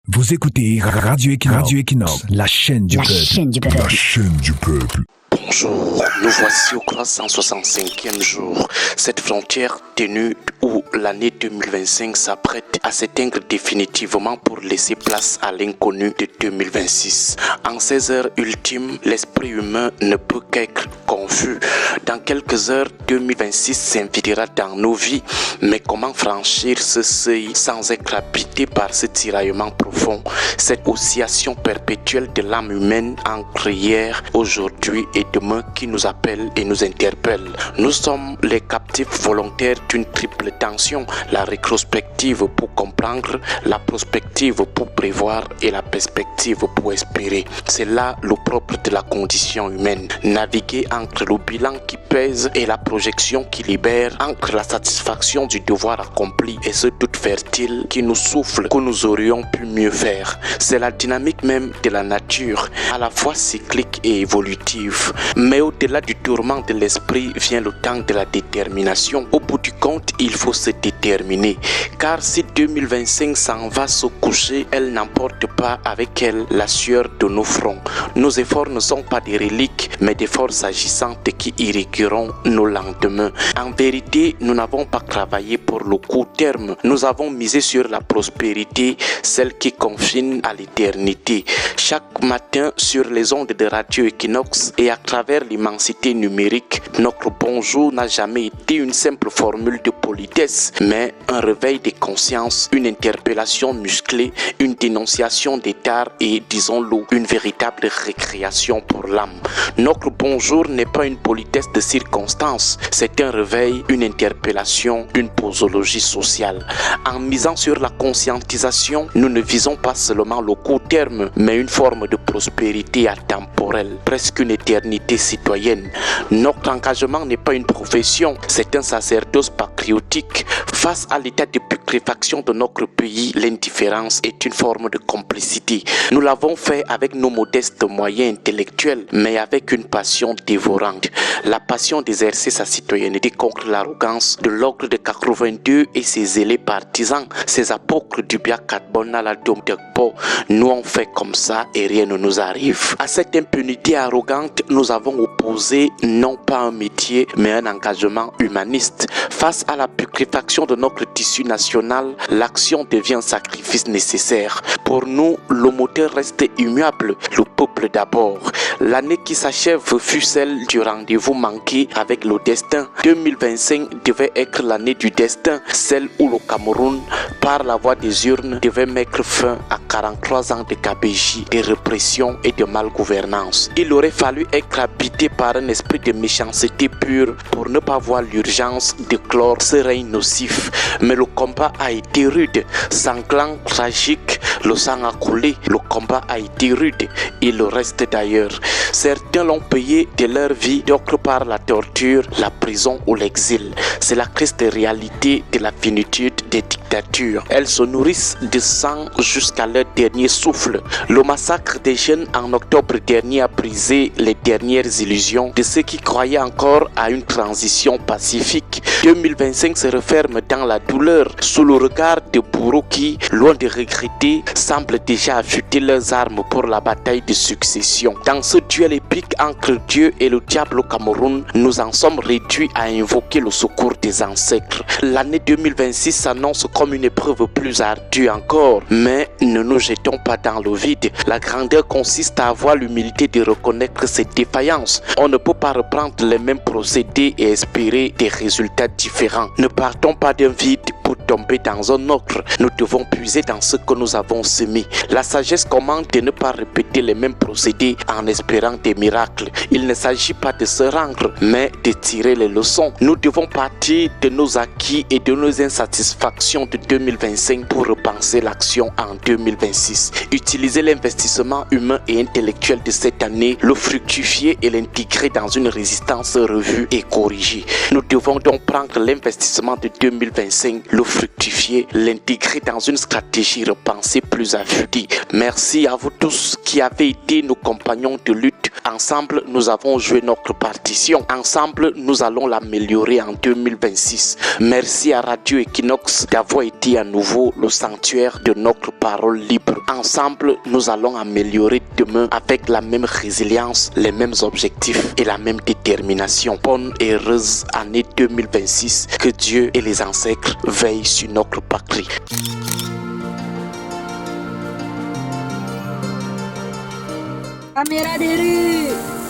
Vous écoutez Radio Equinox, la chaîne du peuple. La chaîne du peuple. Bonjour, nous voici au 365e jour. Cette frontière ténue où l'année 2025 s'apprête à s'éteindre définitivement pour laisser place à l'inconnu de 2026. En ces heures ultimes, l'esprit humain ne peut qu'être confus. Dans quelques heures, 2026 s'invitera dans nos vies. Mais comment franchir ce seuil sans être habité par ce tiraillement profond, cette oscillation perpétuelle de l'âme humaine entre hier, aujourd'hui et demain qui nous appelle et nous interpelle. Nous sommes les captifs volontaires d'une triple tension, la rétrospective pour comprendre, la prospective pour prévoir et la perspective pour espérer. C'est là le propre de la condition humaine. Naviguer entre le bilan qui pèse et la projection qui libère, entre la satisfaction du devoir accompli et ce doute fertile qui nous souffle que nous aurions pu mieux faire. C'est la dynamique même de la nature, à la fois cyclique et évolutive. Mais au-delà du tourment de l'esprit vient le temps de la détermination. Au bout du compte, il faut se déterminer. Car si 2025 s'en va se coucher, elle n'emporte pas avec elle la sueur de nos fronts. Nos efforts ne sont pas des reliques, mais des forces agissantes qui irrigueront nos lendemains. En vérité, nous n'avons pas travaillé pour le court terme. Nous avons misé sur la prospérité, celle qui confine à l'éternité. Chaque matin, sur les ondes de Radio Equinox et à travers l'immensité numérique, notre bonjour n'a jamais été une simple formule de politesse, mais un réveil des consciences, une interpellation musclée, une dénonciation d'état et, disons-le, une véritable récréation pour l'âme. Notre bonjour n'est pas une politesse de circonstance, c'est un réveil, une interpellation, une posologie sociale. En misant sur la conscientisation, nous ne visons pas seulement le court terme, mais une forme de prospérité atemporelle, presque une éternité citoyenne. Notre engagement n'est pas une profession, c'est un sacerdoce patriotique. Face à l'état de putréfaction de notre pays, l'indifférence est une forme de complicité. Nous l'avons fait avec nos modestes moyens intellectuels, mais avec une passion dévorante. La passion d'exercer sa citoyenneté contre l'arrogance de l'ogre de 82 et ses zélés partisans, ces apôtres du Biakatbona la Domdekpo. Nous on fait comme ça et rien ne nous arrive. À cette impunité arrogante, nous avons opposé non pas un métier, mais un engagement humaniste. Face à la putréfaction de notre tissu national, l'action devient un sacrifice nécessaire. Pour nous, le moteur reste immuable, le peuple d'abord. L'année qui s'achève fut celle du rendez-vous manqué avec le destin. 2025 devait être l'année du destin, celle où le Cameroun, par la voie des urnes, devait mettre fin à 43 ans de gabégie, de répression et de malgouvernance. Il aurait fallu être habité par un esprit de méchanceté pure pour ne pas voir l'urgence de clore ce règne nocif. Mais le combat a été rude, sanglant, tragique, le sang a coulé, le combat a été rude, et le reste d'ailleurs. Certains l'ont payé de leur vie, d'autres par la torture, la prison ou l'exil. C'est la triste réalité de la finitude des dictatures. Elles se nourrissent de sang jusqu'à leur dernier souffle. Le massacre des jeunes en octobre dernier a brisé les dernières illusions de ceux qui croyaient encore à une transition pacifique. 2025 se referme dans la douleur sous le regard de bourreaux qui, loin de regretter, semblent déjà affûter leurs armes pour la bataille de succession. Dans ce duel épique entre Dieu et le diable au Cameroun, nous en sommes réduits à invoquer le secours des ancêtres. L'année 2026 s'annonce comme une épreuve plus ardue encore, mais ne nous jetons pas dans le vide. La grandeur consiste à avoir l'humilité de reconnaître ses défaillances. On ne peut pas reprendre les mêmes procédés et espérer des résultats différents. Ne partons pas d'un vide pour tomber dans un autre. Nous devons puiser dans ce que nous avons semé. La sagesse commande de ne pas répéter les mêmes procédés en espérant des miracles. Il ne s'agit pas de se rendre, mais de tirer les leçons. Nous devons partir de nos acquis et de nos insatisfactions de 2025 pour repenser l'action en 2026. Utiliser l'investissement humain et intellectuel de cette année, le fructifier et l'intégrer dans une résistance revue et corrigée. Nous devons donc prendre l'investissement de 2025, le fructifier, l'intégrer dans une stratégie repensée plus affûtée. Merci à vous tous qui avez été nos compagnons de lutte Ensemble, nous avons joué notre partition. Ensemble, nous allons l'améliorer en 2026. Merci à Radio Equinox d'avoir été à nouveau le sanctuaire de notre parole libre. Ensemble, nous allons améliorer demain avec la même résilience, les mêmes objectifs et la même détermination. Bonne et heureuse année 2026. Que Dieu et les ancêtres veillent sur notre patrie. Caméra de rue.